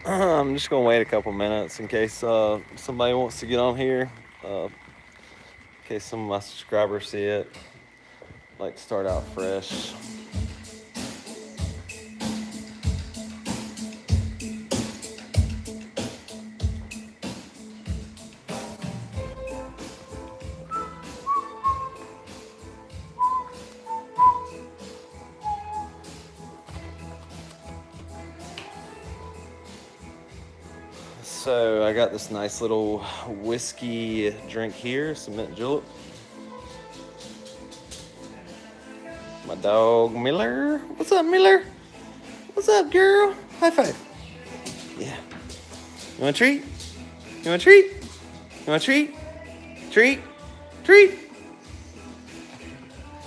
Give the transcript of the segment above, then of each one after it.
I'm just gonna wait a couple minutes in case somebody wants to get on here. In case some of my subscribers see it. Like start out fresh. So I got this nice little whiskey drink here, some mint julep. My dog Miller. What's up, Miller? What's up, girl? High five. Yeah. You want a treat? You want a treat? You want a treat? Treat? Treat?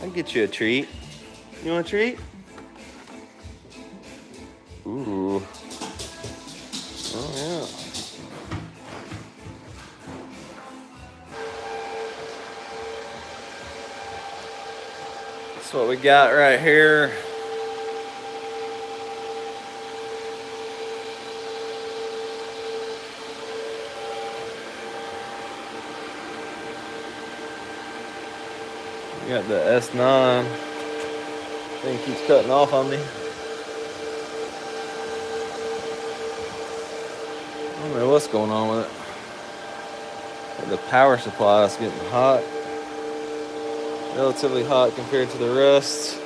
I'll get you a treat. You want a treat? Ooh. Oh, yeah. That's what we got right here. We got the S9. Thing keeps cutting off on me. I don't know what's going on with it. The power supply is getting hot. Relatively hot compared to the rest.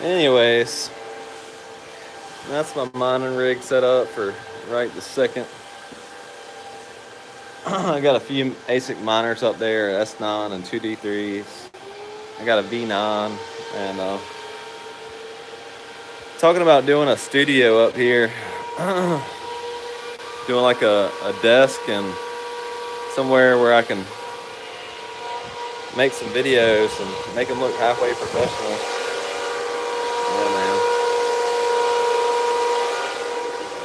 Anyways, that's my mining rig set up for right this second. I got a few ASIC miners up there, S9 and 2D3s. I got a V9 and talking about doing a studio up here. Doing like a desk and somewhere where I can make some videos and make them look halfway professional. Yeah, man.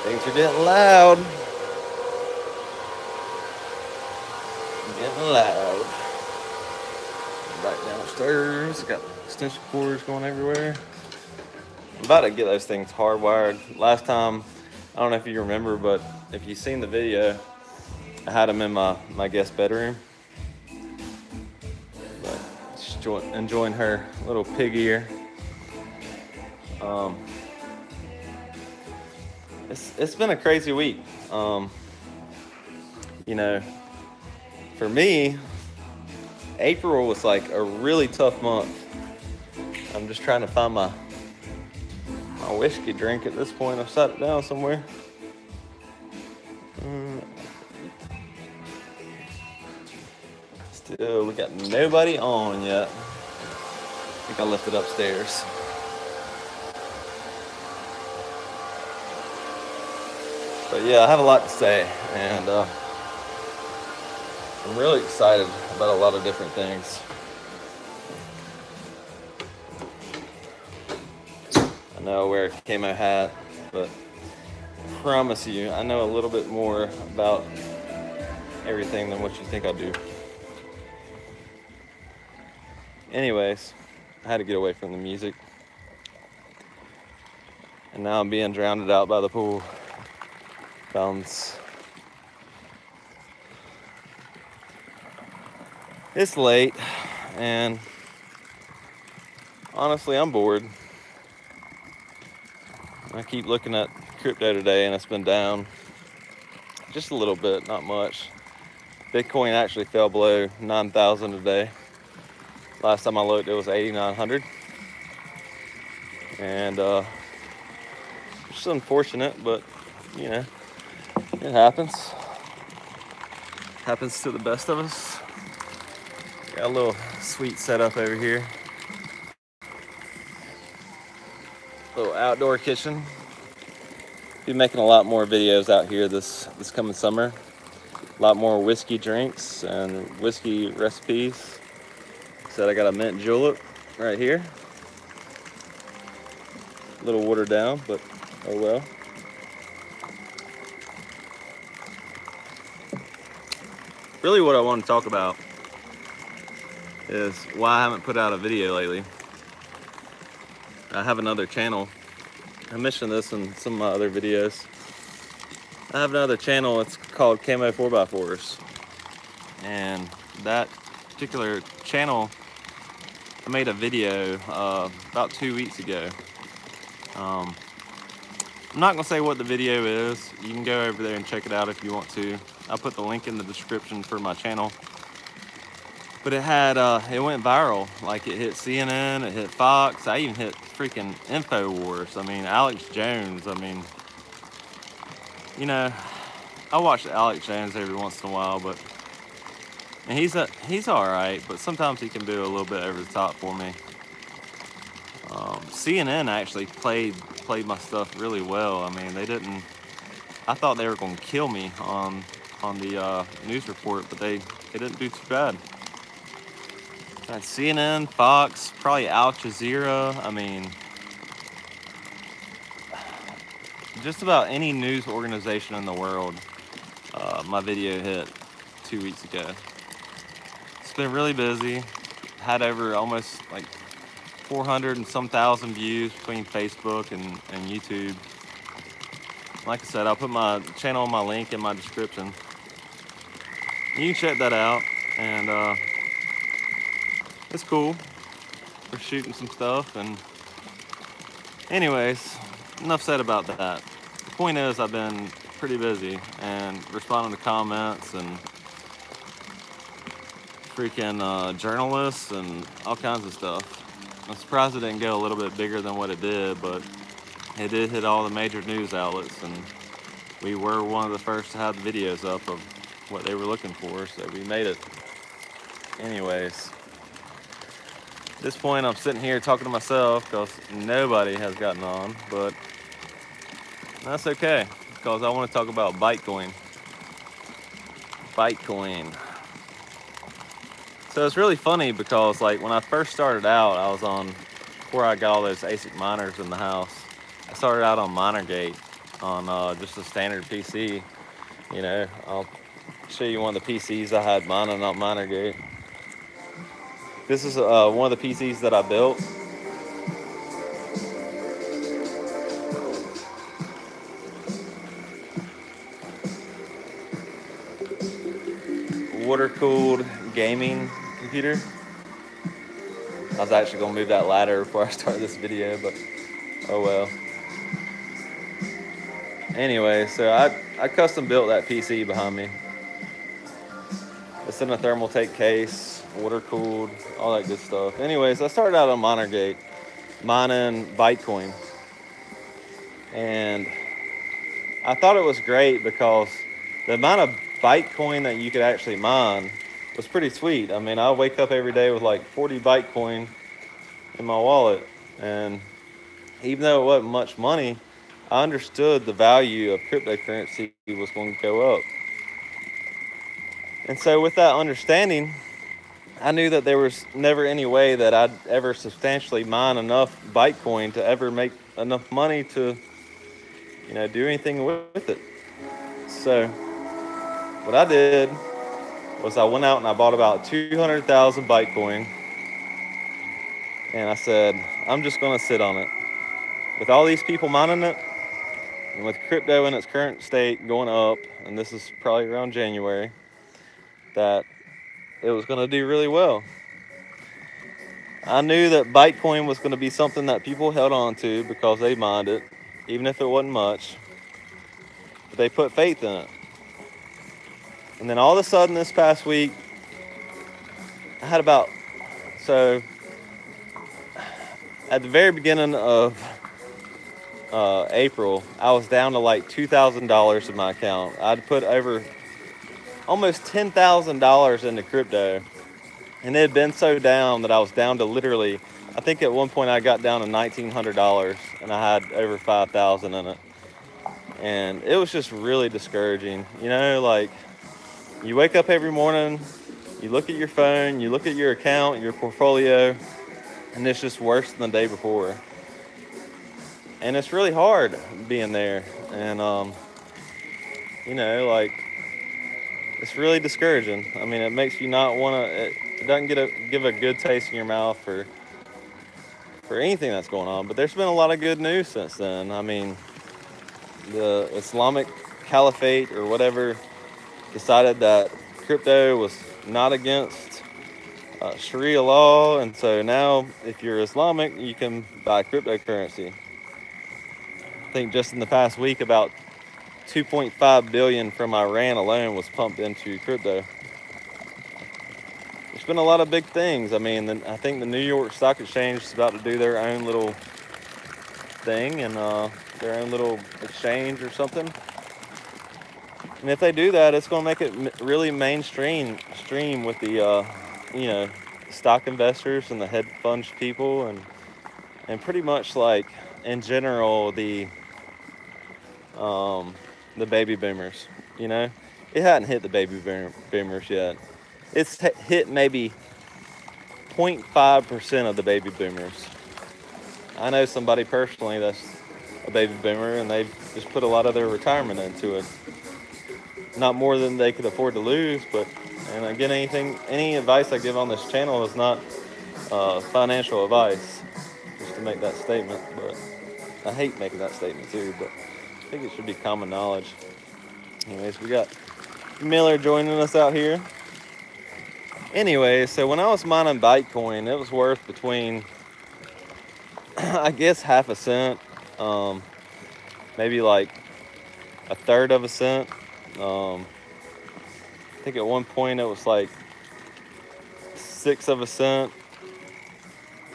Things are getting loud. Getting loud. Back downstairs. Got extension cords going everywhere. I'm about to get those things hardwired. Last time, I don't know if you remember, but if you've seen the video, I had them in my guest bedroom. But just enjoying her little pig ear. It's been a crazy week. You know, for me, April was like a really tough month. I'm just trying to find my whiskey drink at this point. I've set it down somewhere. Still, we got nobody on yet. I think I left it upstairs. But yeah, I have a lot to say, and I'm really excited about a lot of different things. I know I wear a camo hat, but I promise you, I know a little bit more about everything than what you think I do. Anyways, I had to get away from the music. And now I'm being drowned out by the pool fountains. It's late, and honestly, I'm bored. I keep looking at crypto today, and it's been down just a little bit, not much. Bitcoin actually fell below 9,000 today. Last time I looked, it was 8,900. And it's unfortunate, but you know, it happens. Happens to the best of us. Got a little sweet setup over here. Little outdoor kitchen. Be making a lot more videos out here this coming summer. A lot more whiskey drinks and whiskey recipes. Said I got a mint julep right here. A little watered down, but oh well. Really what I want to talk about is why I haven't put out a video lately. I have another channel. I mentioned this in some of my other videos. I have another channel, it's called Camo 4x4s. And that particular channel, I made a video about 2 weeks ago. I'm not gonna say what the video is. You can go over there and check it out if you want to. I'll put the link in the description for my channel. But it had, it went viral. Like it hit CNN, it hit Fox, I even hit freaking InfoWars. I mean, Alex Jones, I mean, you know, I watch Alex Jones every once in a while, but and he's all right, but sometimes he can do a little bit over the top for me. CNN actually played my stuff really well. I mean, they didn't. I thought they were going to kill me on the news report, but they didn't do too bad. And CNN, Fox, probably Al Jazeera. I mean, just about any news organization in the world. My video hit 2 weeks ago. It's been really busy. Had over almost like 400 and some thousand views between Facebook and YouTube. Like I said, I'll put my channel and my link in my description. You can check that out, and it's cool. We're shooting some stuff, and anyways, enough said about that. The point is, I've been pretty busy and responding to comments and freaking journalists and all kinds of stuff. I'm surprised it didn't go a little bit bigger than what it did, but it did hit all the major news outlets, and we were one of the first to have the videos up of what they were looking for, so we made it. Anyways, at this point I'm sitting here talking to myself because nobody has gotten on, but that's okay, because I want to talk about Bytecoin. Bytecoin. So it's really funny because like when I first started out, I was on, before I got all those ASIC miners in the house, I started out on MinerGate on just a standard PC. You know, I'll show you one of the PCs I had mining on MinerGate. This is one of the PCs that I built. Water-cooled gaming computer. I was actually gonna move that ladder before I start this video, but oh well. Anyway, so I custom built that PC behind me. It's in a Thermaltake case, water-cooled, all that good stuff. Anyways, I started out on MinerGate, mining Bytecoin. And I thought it was great because the amount of Bytecoin that you could actually mine was pretty sweet. I mean, I wake up every day with like 40 Bytecoin in my wallet. And even though it wasn't much money, I understood the value of cryptocurrency was going to go up. And so with that understanding, I knew that there was never any way that I'd ever substantially mine enough Bytecoin to ever make enough money to, you know, do anything with it. So what I did was I went out and I bought about 200,000 Bytecoin, and I said, I'm just going to sit on it. With all these people mining it, and with crypto in its current state going up, and this is probably around January, that it was going to do really well. I knew that Bytecoin was going to be something that people held on to because they mined it, even if it wasn't much. But they put faith in it. And then all of a sudden this past week, I had about, so at the very beginning of April, I was down to like $2,000 in my account. I'd put over almost $10,000 into crypto, and it had been so down that I was down to literally, I think at one point I got down to $1,900, and I had over 5,000 in it. And it was just really discouraging. You know, like you wake up every morning, you look at your phone, you look at your account, your portfolio, and it's just worse than the day before. And it's really hard being there. And, you know, like, it's really discouraging. I mean, it makes you not want to, it doesn't give a good taste in your mouth for for anything that's going on. But there's been a lot of good news since then. I mean, the Islamic Caliphate or whatever decided that crypto was not against Sharia law, and so now if you're Islamic, you can buy cryptocurrency. I think just in the past week, about 2.5 billion from Iran alone was pumped into crypto. There's been a lot of big things. I mean, I think the New York Stock Exchange is about to do their own little thing and their own little exchange or something. And if they do that, it's going to make it really mainstream with the stock investors and the hedge fund people and pretty much like in general the baby boomers. It hadn't hit the baby boomers yet. It's hit maybe 0.5% of the baby boomers. I know somebody personally that's a baby boomer, and they've just put a lot of their retirement into it. Not more than they could afford to lose, and again, any advice I give on this channel is not financial advice, just to make that statement. But I hate making that statement too, but I think it should be common knowledge. Anyways, we got Miller joining us out here. Anyway, so when I was mining Bytecoin, it was worth between, I guess, half a cent, maybe like a third of a cent. I think at one point it was like 1/6 of a cent.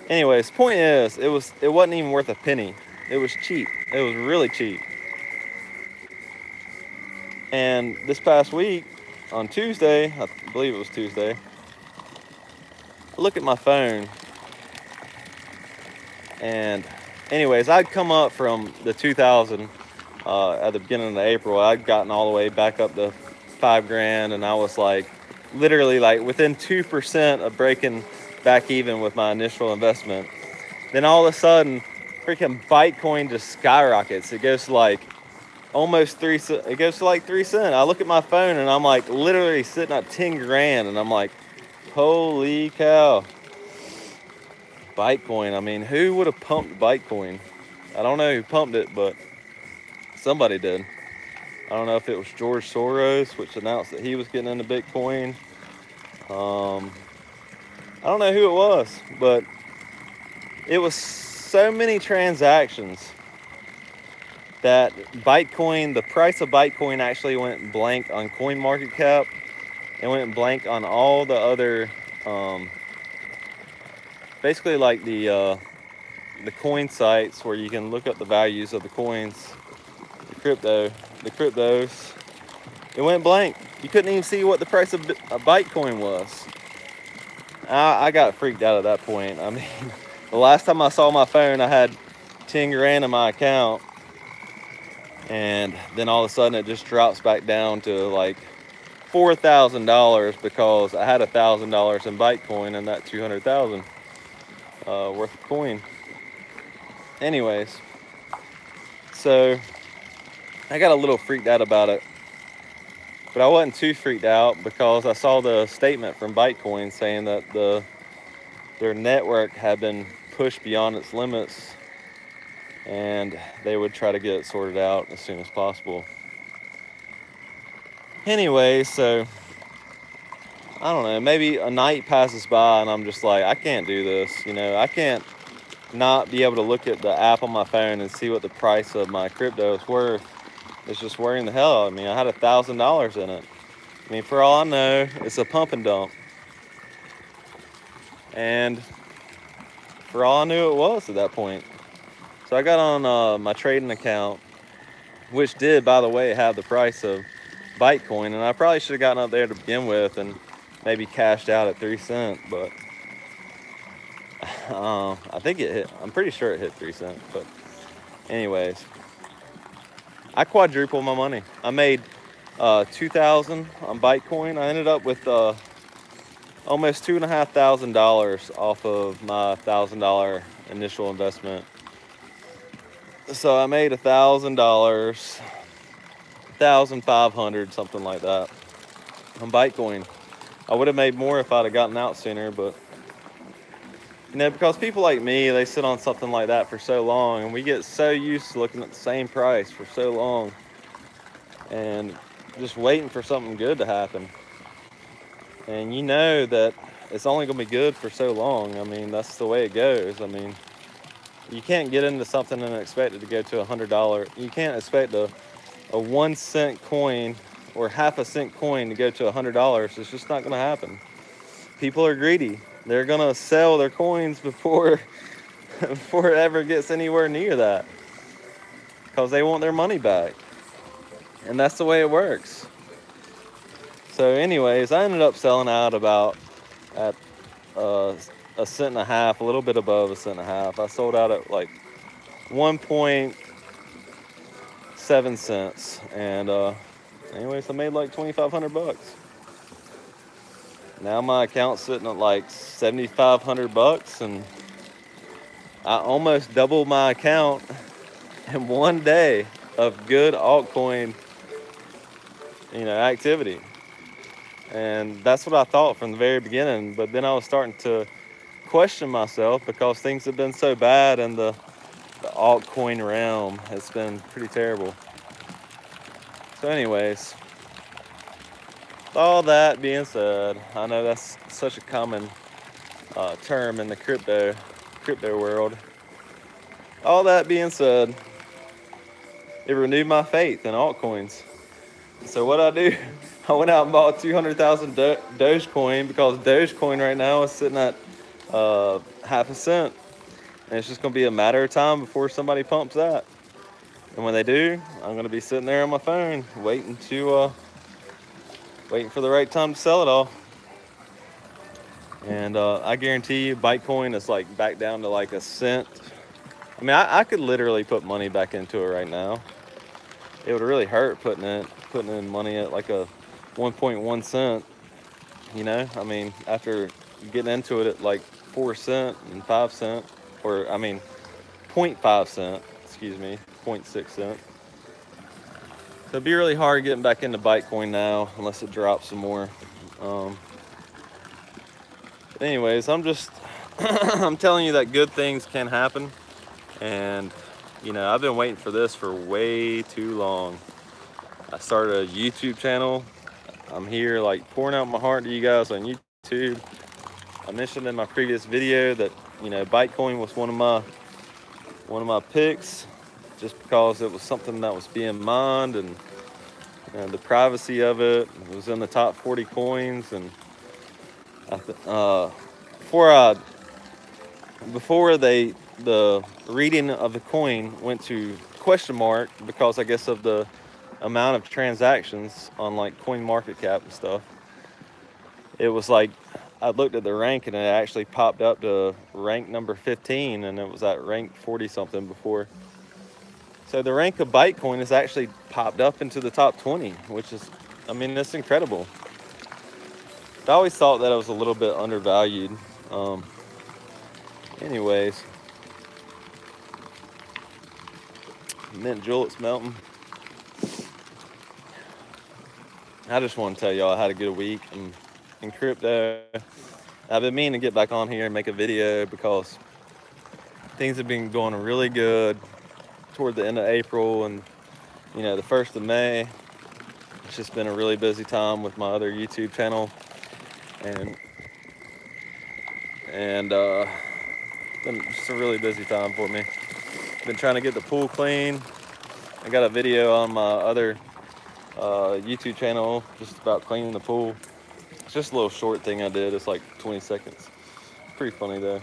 Anyways, point is, it wasn't even worth a penny. It was cheap. It was really cheap. And this past week, on Tuesday, I believe it was Tuesday, I look at my phone, and anyways, I'd come up from the 2000 at the beginning of April. I'd gotten all the way back up to $5,000, and I was like literally like within 2% of breaking back even with my initial investment. Then all of a sudden, freaking Bytecoin just skyrockets. It goes to like almost 3 cents. It goes to like 3 cents. I look at my phone and I'm like literally sitting at 10 grand, and I'm like, holy cow. Bytecoin. I mean, who would have pumped Bytecoin? I don't know who pumped it, but somebody did. I don't know if it was George Soros, which announced that he was getting into Bitcoin. I don't know who it was, but it was so many transactions that Bytecoin, the price of Bytecoin actually went blank on CoinMarketCap. It went blank on all the other, basically like the coin sites where you can look up the values of the coins, the cryptos. It went blank. You couldn't even see what the price of a Bytecoin was. I got freaked out at that point. I mean, the last time I saw my phone, I had 10 grand in my account, and then all of a sudden it just drops back down to like $4,000 because I had $1,000 in Bytecoin and that 200,000 worth of coin. Anyways, so I got a little freaked out about it, but I wasn't too freaked out because I saw the statement from Bytecoin saying that their network had been pushed beyond its limits, and they would try to get it sorted out as soon as possible. Anyway, so I don't know, maybe a night passes by and I'm just like, I can't do this. I can't not be able to look at the app on my phone and see what the price of my crypto is worth. It's just worrying the hell out of me. I had $1,000 in it. I mean, for all I know, it's a pump and dump. And for all I knew, it was at that point. So I got on my trading account, which did, by the way, have the price of Bytecoin. And I probably should have gotten up there to begin with and maybe cashed out at 3 cents. But I think it hit. I'm pretty sure it hit 3 cents. But anyways, I quadrupled my money. I made $2,000 on Bytecoin. I ended up with almost $2,500 off of my $1,000 initial investment. So I made $1,000, $1,500, something like that, on Bytecoin. I would have made more if I'd have gotten out sooner, but You know, because people like me, they sit on something like that for so long, and we get so used to looking at the same price for so long and just waiting for something good to happen. And you know that it's only going to be good for so long. I mean, that's the way it goes. I mean, you can't get into something and expect it to go to $100. You can't expect a 1 cent coin or half a cent coin to go to $100. It's just not going to happen. People are greedy. They're going to sell their coins before before it ever gets anywhere near that, because they want their money back. And that's the way it works. So anyways, I ended up selling out about at a cent and a half, a little bit above a cent and a half. I sold out at like 1.7 cents. And anyways, I made like 2,500 bucks. Now my account's sitting at like 7,500 bucks, and I almost doubled my account in one day of good altcoin, activity. And that's what I thought from the very beginning. But then I was starting to question myself, because things have been so bad in the altcoin realm. It's been pretty terrible. So anyways, all that being said, I know that's such a common term in the crypto world. All that being said, it renewed my faith in altcoins. So what I do, I went out and bought 200,000 Dogecoin, because Dogecoin right now is sitting at half a cent. And it's just going to be a matter of time before somebody pumps that. And when they do, I'm going to be sitting there on my phone waiting for the right time to sell it all. And I guarantee you, Bytecoin is like back down to like a cent. I mean, I could literally put money back into it right now. It would really hurt putting in money at like a 1.1 cent. I mean, after getting into it at like 4 cent and 5 cent, or I mean, 0.5 cent, excuse me, 0.6 cent. So it'd be really hard getting back into Bytecoin now, unless it drops some more. But anyways, I'm just, I'm telling you that good things can happen. And, I've been waiting for this for way too long. I started a YouTube channel. I'm here like pouring out my heart to you guys on YouTube. I mentioned in my previous video that, Bytecoin was one of my picks, just because it was something that was being mined, and the privacy of it was in the top 40 coins. And before the reading of the coin went to question mark, because I guess of the amount of transactions on like coin market cap and stuff, it was like I looked at the rank and it actually popped up to rank number 15, and it was at rank 40 something before. So the rank of Bytecoin has actually popped up into the top 20, which is, I mean, that's incredible. I always thought that it was a little bit undervalued. Anyways, mint julep's melting. I just want to tell y'all I had a good week in crypto. I've been meaning to get back on here and make a video, because things have been going really good toward the end of April and the 1st of May. It's just been a really busy time with my other YouTube channel, and been just a really busy time for me. Been trying to get the pool clean. I got a video on my other YouTube channel just about cleaning the pool. It's just a little short thing I did. It's like 20 seconds. Pretty funny though.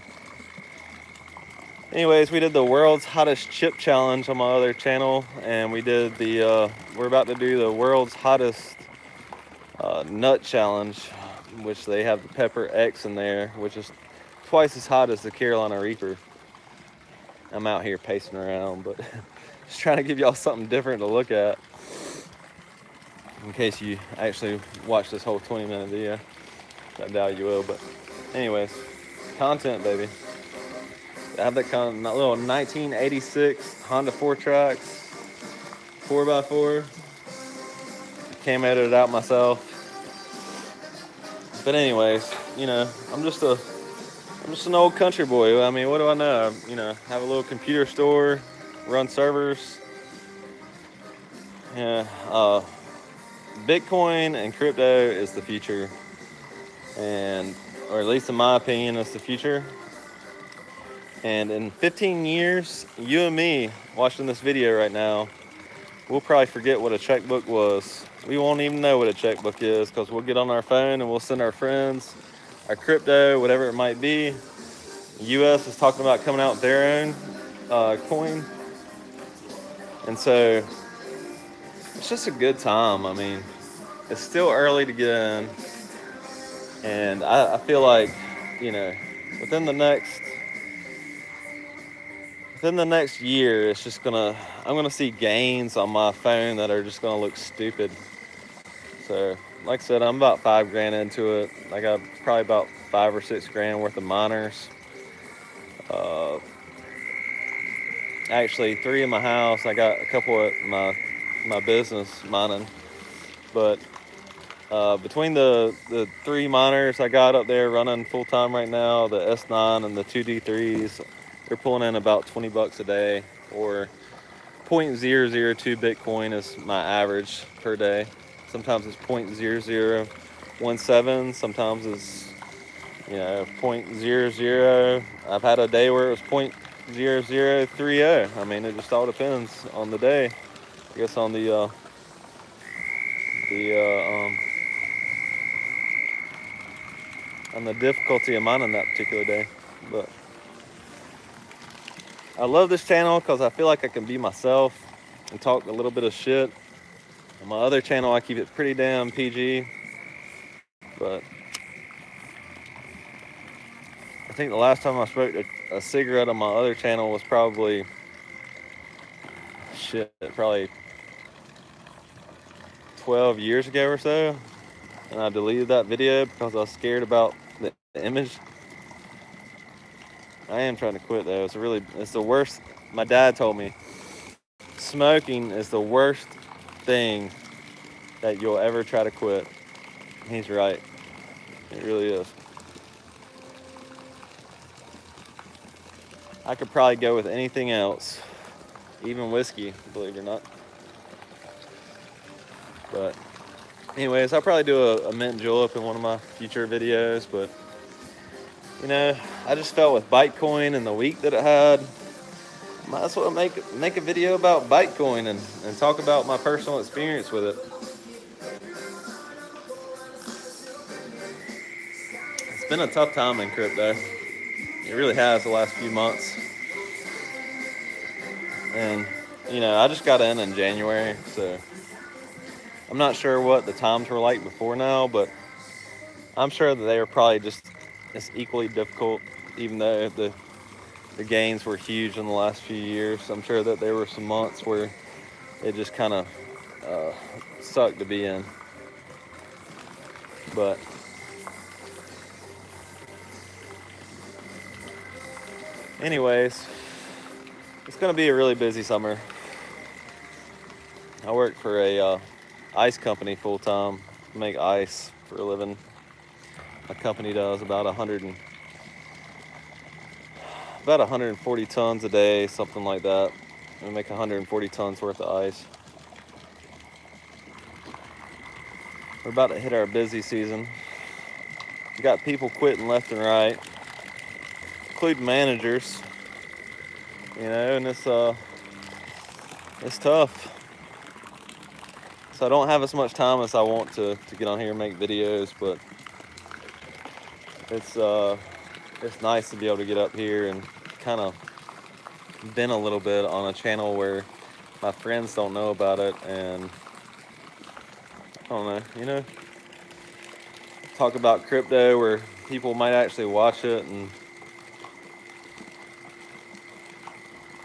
Anyways, we did the world's hottest chip challenge on my other channel, and we did we're about to do the world's hottest nut challenge, which they have the Pepper X in there, which is twice as hot as the Carolina Reaper. I'm out here pacing around, but just trying to give y'all something different to look at, in case you actually watch this whole 20-minute video. I doubt you will, but anyways, content, baby. I have that little 1986 Honda 4Trax 4x4. Came at it out myself. But anyways, I'm just just an old country boy. I mean, what do I know? You know, have a little computer store, run servers. Yeah, Bitcoin and crypto is the future, and or at least in my opinion, it's the future. And in 15 years, you and me watching this video right now, we'll probably forget what a checkbook was. We won't even know what a checkbook is because we'll get on our phone and we'll send our friends our crypto, whatever it might be. The U.S. is talking about coming out with their own coin. And so it's just a good time. I mean, it's still early to get in. And I feel like, you know, within the next year, it's just I'm gonna see gains on my phone that are just gonna look stupid. So, like I said, I'm about $5 grand into it. I got probably about 5 or 6 grand worth of miners. Actually, 3 in my house. I got a couple at my business mining. But between the 3 miners I got up there running full time right now, the S9 and the 2D3s, they're pulling in about $20 a day, or 0.002 Bitcoin is my average per day. Sometimes it's 0.0017. Sometimes it's 0.00. I've had a day where it was 0.0030. I mean, it just all depends on the day. I guess on the difficulty of mining that particular day. But I love this channel because I feel like I can be myself and talk a little bit of shit. On my other channel, I keep it pretty damn PG. But I think the last time I smoked a cigarette on my other channel was probably 12 years ago or so. And I deleted that video because I was scared about the image. I am trying to quit though. It's the worst. My dad told me smoking is the worst thing that you'll ever try to quit. He's right. It really is. I could probably go with anything else, even whiskey, believe it or not. But anyways, I'll probably do a mint julep in one of my future videos. But I just felt with Bytecoin and the week that it had, might as well make a video about Bytecoin and talk about my personal experience with it. It's been a tough time in crypto. It really has the last few months. And, I just got in January, so I'm not sure what the times were like before now, but I'm sure that they were probably just as equally difficult, even though the gains were huge in the last few years. I'm sure that there were some months where it just kind of sucked to be in. But anyways, it's going to be a really busy summer. I work for a ice company full time. Make ice for a living. My company does about 140 tons a day, something like that. We make 140 tons worth of ice. We're about to hit our busy season. We got people quitting left and right, including managers. And it's tough. So I don't have as much time as I want to get on here and make videos, but it's nice to be able to get up here and kind of vent a little bit on a channel where my friends don't know about it, and I don't know, talk about crypto where people might actually watch it and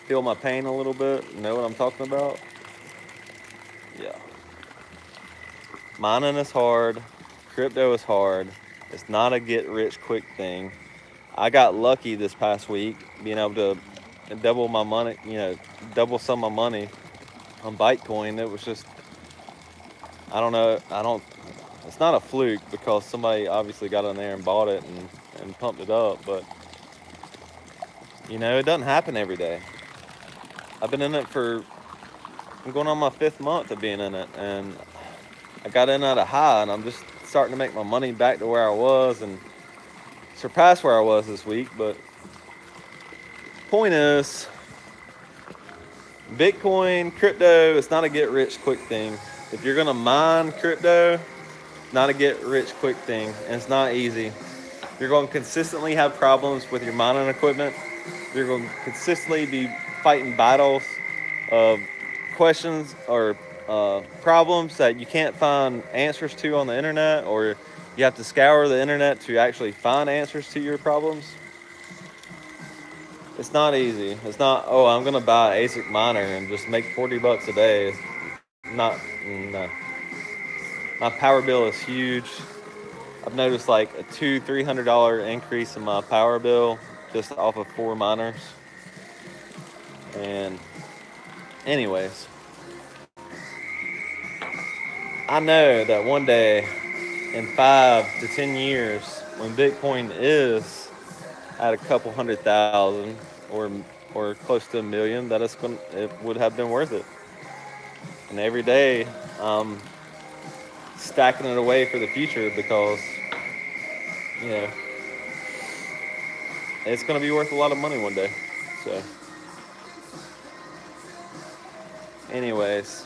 feel my pain a little bit, know what I'm talking about. Yeah. Mining is hard. Crypto is hard. It's not a get-rich-quick thing. I got lucky this past week being able to double my money, double some of my money on Bytecoin. It was just, I don't know, it's not a fluke because somebody obviously got in there and bought it and pumped it up, but You know, it doesn't happen every day. I've been in it I'm going on my 5th month of being in it, and I got in at a high, and I'm just starting to make my money back to where I was and surpass where I was this week. But point is, Bitcoin, crypto, it's not a get rich quick thing. If you're gonna mine crypto, not a get rich quick thing, and it's not easy. You're going to consistently have problems with your mining equipment. You're going to consistently be fighting battles of questions or problems that you can't find answers to on the internet, or you have to scour the internet to actually find answers to your problems. It's not easy. It's not, oh, I'm going to buy an ASIC miner and just make 40 bucks a day. It's not, no. My power bill is huge. I've noticed like a $200-300 increase in my power bill just off of 4 miners. And anyways, I know that one day in 5 to 10 years, when Bitcoin is at a couple 100,000 or close to 1 million, that it would have been worth it. And every day I'm stacking it away for the future because, you know, it's going to be worth a lot of money one day. So anyways,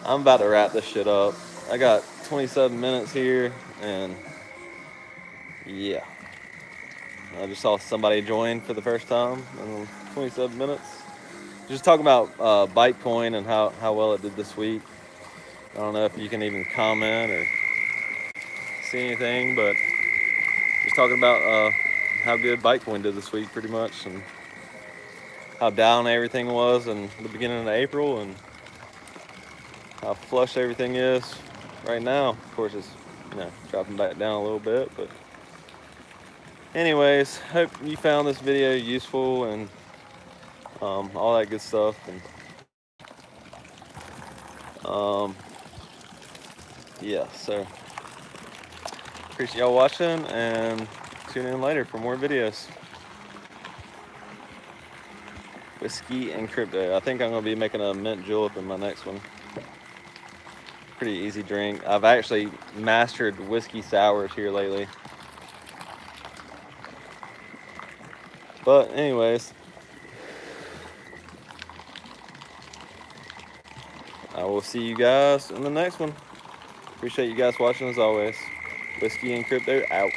I'm about to wrap this shit up. I got 27 minutes here, and yeah. I just saw somebody join for the first time in 27 minutes. Just talking about Bytecoin and how well it did this week. I don't know if you can even comment or see anything, but just talking about how good Bytecoin did this week pretty much, and how down everything was in the beginning of April, and how flush everything is right now. Of course, it's dropping back down a little bit, but anyways, hope you found this video useful and all that good stuff. And yeah, so appreciate y'all watching, and tune in later for more videos. Whiskey and crypto. I think I'm gonna be making a mint julep in my next one. Pretty easy drink. I've actually mastered whiskey sours here lately. But anyways, I will see you guys in the next one. Appreciate you guys watching as always. Whiskey and crypto out.